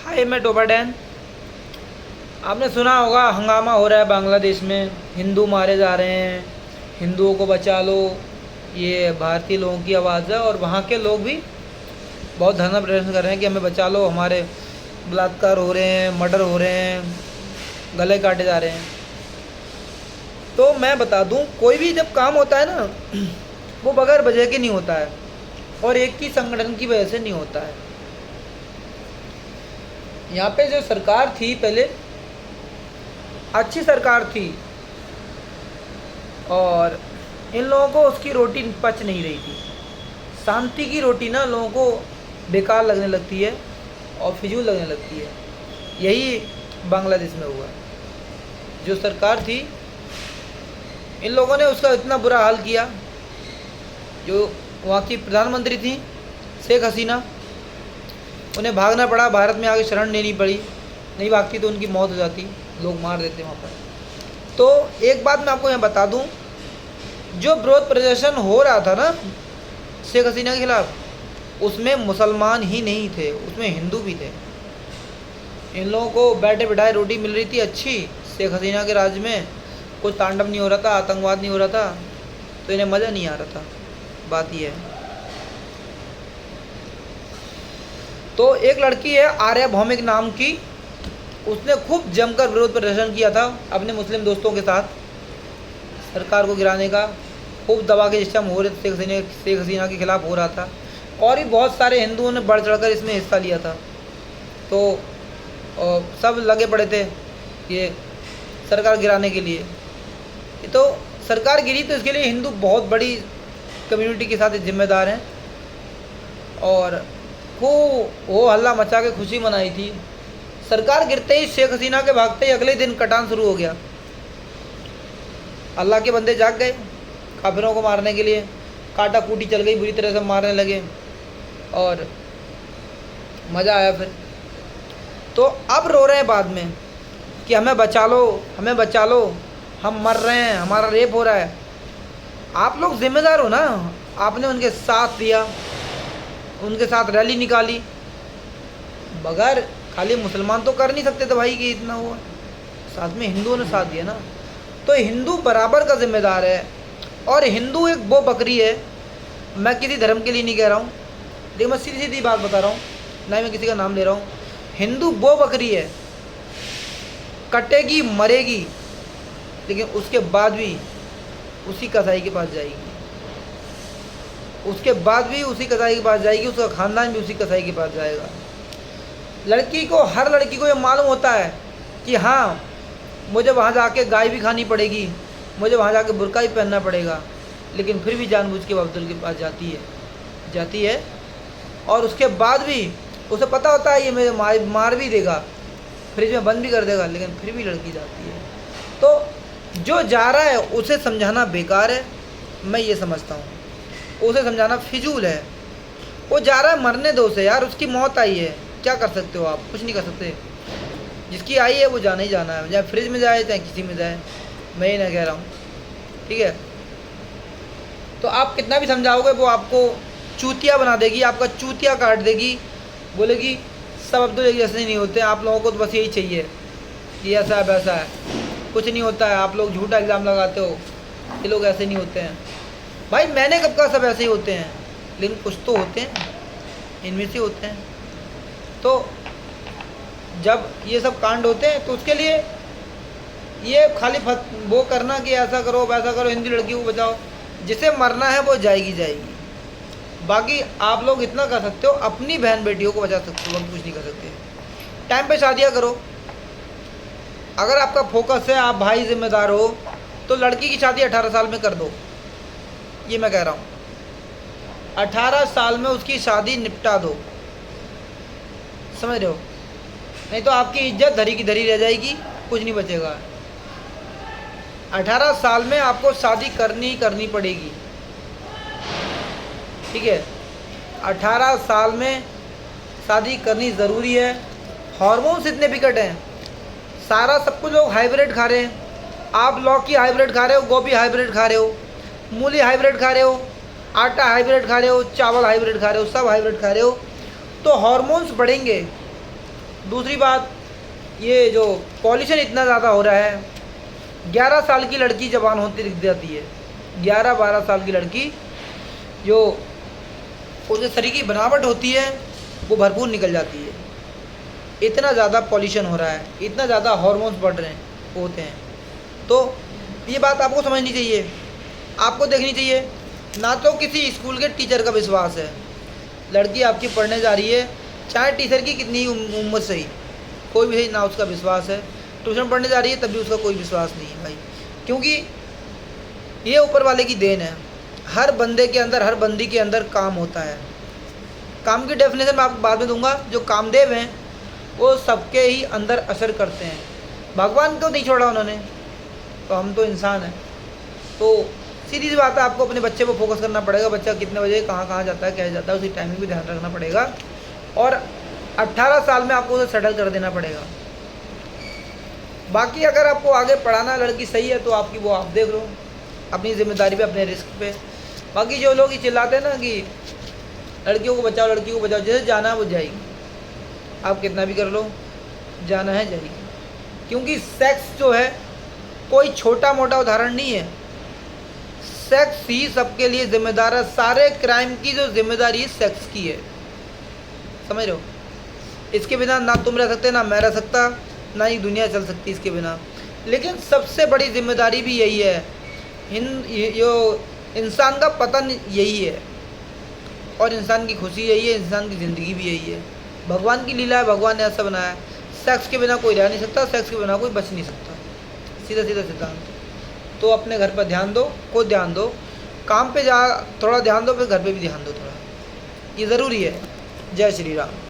हाय, मैं टोपाडैन। आपने सुना होगा हंगामा हो रहा है बांग्लादेश में, हिंदू मारे जा रहे हैं, हिंदुओं को बचा लो। ये भारतीय लोगों की आवाज़ है और वहाँ के लोग भी बहुत धरना प्रदर्शन कर रहे हैं कि हमें बचा लो, हमारे बलात्कार हो रहे हैं, मर्डर हो रहे हैं, गले काटे जा रहे हैं। तो मैं बता दूं, कोई भी जब काम होता है ना वो बगैर वजह के नहीं होता है और एक ही संगठन की वजह से नहीं होता है। यहाँ पे जो सरकार थी पहले, अच्छी सरकार थी और इन लोगों को उसकी रोटी पच नहीं रही थी। शांति की रोटी ना लोगों को बेकार लगने लगती है और फिजूल लगने लगती है। यही बांग्लादेश में हुआ। जो सरकार थी, इन लोगों ने उसका इतना बुरा हाल किया। जो वहाँ की प्रधानमंत्री थी शेख हसीना, उन्हें भागना पड़ा, भारत में आके शरण लेनी पड़ी। नहीं भागती तो उनकी मौत हो जाती, लोग मार देते वहाँ पर। तो एक बात मैं आपको यहाँ बता दूँ, जो विरोध प्रदर्शन हो रहा था ना शेख हसीना के खिलाफ, उसमें मुसलमान ही नहीं थे, उसमें हिंदू भी थे। इन लोगों को बैठे बिठाए रोटी मिल रही थी अच्छी। शेख हसीना के राज में कोई तांडव नहीं हो रहा था, आतंकवाद नहीं हो रहा था, तो इन्हें मज़ा नहीं आ रहा था। बात यह है। तो एक लड़की है आर्या भौमिक नाम की, उसने खूब जमकर विरोध प्रदर्शन किया था अपने मुस्लिम दोस्तों के साथ सरकार को गिराने का। खूब दबा के सिस्टम हो रहे थे, शेख हसीना के खिलाफ हो रहा था और भी बहुत सारे हिंदुओं ने बढ़ चढ़कर इसमें हिस्सा लिया था। तो सब लगे पड़े थे ये सरकार गिराने के लिए। तो सरकार गिरी तो इसके लिए हिंदू बहुत बड़ी कम्युनिटी के साथ जिम्मेदार हैं और खूब वो हल्ला मचा के खुशी मनाई थी। सरकार गिरते ही शेख हसीना के भागते ही अगले दिन कटान शुरू हो गया। अल्लाह के बंदे जाग गए काफिरों को मारने के लिए। काटा कूटी चल गई, बुरी तरह से मारने लगे और मज़ा आया फिर। तो अब रो रहे हैं बाद में कि हमें बचा लो, हमें बचा लो, हम मर रहे हैं, हमारा रेप हो रहा है। आप लोग जिम्मेदार हो ना, आपने उनके साथ दिया, उनके साथ रैली निकाली। बगैर खाली मुसलमान तो कर नहीं सकते थे भाई कि इतना हुआ, साथ में हिंदुओं ने साथ दिया ना। तो हिंदू बराबर का जिम्मेदार है और हिंदू एक वो बकरी है। मैं किसी धर्म के लिए नहीं कह रहा हूँ, देखिए मैं सीधी सीधी बात बता रहा हूँ, ना मैं किसी का नाम ले रहा हूँ। हिंदू वो बकरी है, कटेगी मरेगी लेकिन उसके बाद भी उसी कसाई के पास जाएगी, उसके बाद भी उसी कसाई के पास जाएगी, उसका ख़ानदान भी उसी कसाई के पास जाएगा। लड़की को, हर लड़की को ये मालूम होता है कि हाँ मुझे वहाँ जाके गाय भी खानी पड़ेगी, मुझे वहाँ जाके बुर्का भी पहनना पड़ेगा, लेकिन फिर भी जानबूझ के अब्दुल के पास जाती है और उसके बाद भी उसे पता होता है ये मुझे मार भी देगा, फ्रिज में बंद भी कर देगा, लेकिन फिर भी लड़की जाती है। तो जो जा रहा है उसे समझाना बेकार है, मैं ये समझता हूँ। उसे समझाना फिजूल है। वो जा रहा है, मरने दो उसे यार, उसकी मौत आई है, क्या कर सकते हो आप? कुछ नहीं कर सकते। जिसकी आई है वो जाना ही जाना है, चाहे फ्रिज में जाए चाहे किसी में जाए, मैं ये ना कह रहा हूँ, ठीक है। तो आप कितना भी समझाओगे वो आपको चूतिया बना देगी, आपका चूतिया काट देगी, बोलेगी सब अब्दुल एक जैसे नहीं होते, आप लोगों को तो बस यही चाहिए कि ऐसा है वैसा है, कुछ नहीं होता है, आप लोग झूठा इल्ज़ाम लगाते हो, ये लोग ऐसे नहीं होते हैं। भाई मैंने कब कहा सब ऐसे ही होते हैं, लेकिन कुछ तो होते हैं, इनमें से होते हैं। तो जब ये सब कांड होते हैं तो उसके लिए ये खाली वो करना कि ऐसा करो वैसा करो, हिंदी लड़की को बचाओ, जिसे मरना है वो जाएगी। बाकी आप लोग इतना कर सकते हो, अपनी बहन बेटियों को बचा सकते हो, कुछ नहीं कर सकते। टाइम पे शादियाँ करो। अगर आपका फोकस है, आप भाई जिम्मेदार हो, तो लड़की की शादी 18 साल में कर दो, ये मैं कह रहा हूँ। 18 साल में उसकी शादी निपटा दो, समझ रहे हो? नहीं तो आपकी इज्जत धरी की धरी रह जाएगी, कुछ नहीं बचेगा। 18 साल में आपको शादी करनी पड़ेगी, ठीक है। 18 साल में शादी करनी ज़रूरी है। हार्मोन्स इतने विकट हैं, सारा सब कुछ लोग हाइब्रिड खा रहे हैं। आप लौकी हाइब्रिड खा रहे हो, गोभी हाइब्रिड खा रहे हो, मूली हाइब्रिड खा रहे हो, आटा हाइब्रिड खा रहे हो, चावल हाइब्रिड खा रहे हो, सब हाइब्रिड खा रहे हो, तो हार्मोन्स बढ़ेंगे। दूसरी बात, ये जो पॉल्यूशन इतना ज़्यादा हो रहा है, 11 साल की लड़की जवान होती दिख जाती है, 11-12 साल की लड़की, जो उसके शरीर की बनावट होती है वो भरपूर निकल जाती है। इतना ज़्यादा पॉल्यूशन हो रहा है, इतना ज़्यादा हार्मोन्स बढ़ रहे हैं होते हैं। तो ये बात आपको समझनी चाहिए, आपको देखनी चाहिए। ना तो किसी स्कूल के टीचर का विश्वास है, लड़की आपकी पढ़ने जा रही है, चाहे टीचर की कितनी ही उम्र से ही, कोई भी ना उसका विश्वास है। ट्यूशन पढ़ने जा रही है तब भी उसका कोई विश्वास नहीं है भाई, क्योंकि ये ऊपर वाले की देन है। हर बंदे के अंदर, हर बंदी के अंदर काम होता है। काम की डेफिनेशन मैं आपको बाद में दूंगा। जो कामदेव हैं वो सबके ही अंदर असर करते हैं, भगवान को नहीं छोड़ा उन्होंने, तो हम तो इंसान हैं। तो सीधी सी बात है, आपको अपने बच्चे पर फोकस करना पड़ेगा। बच्चा कितने बजे कहाँ कहाँ जाता है, कैसे जाता है, उसकी टाइमिंग भी ध्यान रखना पड़ेगा, और 18 साल में आपको उसे सेटल कर देना पड़ेगा। बाकी अगर आपको आगे पढ़ाना लड़की सही है तो आपकी वो आप देख लो, अपनी जिम्मेदारी पे, अपने रिस्क पे। बाकी जो लोग ये चिल्लाते हैं ना कि लड़कियों को बचाओ, लड़कियों को बचाओ, जैसे जाना है वो जाएगी, आप कितना भी कर लो, जाना है जाएगी। क्योंकि सेक्स जो है कोई छोटा मोटा उदाहरण नहीं है, सेक्स ही सबके लिए जिम्मेदार है। सारे क्राइम की जो जिम्मेदारी सेक्स की है, समझ रहे हो। इसके बिना ना तुम रह सकते, ना मैं रह सकता, ना ही दुनिया चल सकती इसके बिना। लेकिन सबसे बड़ी जिम्मेदारी भी यही है, जो इंसान का पतन यही है, और इंसान की खुशी यही है, इंसान की ज़िंदगी भी यही है। भगवान की लीला है, भगवान ने ऐसा बनाया है। सेक्स के बिना कोई रह नहीं सकता, सेक्स के बिना कोई बच नहीं सकता, सीधा सीधा सिद्धांत। तो अपने घर पर ध्यान दो, खुद ध्यान दो, काम पे जा थोड़ा ध्यान दो, फिर घर पे भी ध्यान दो थोड़ा, ये ज़रूरी है। जय श्री राम।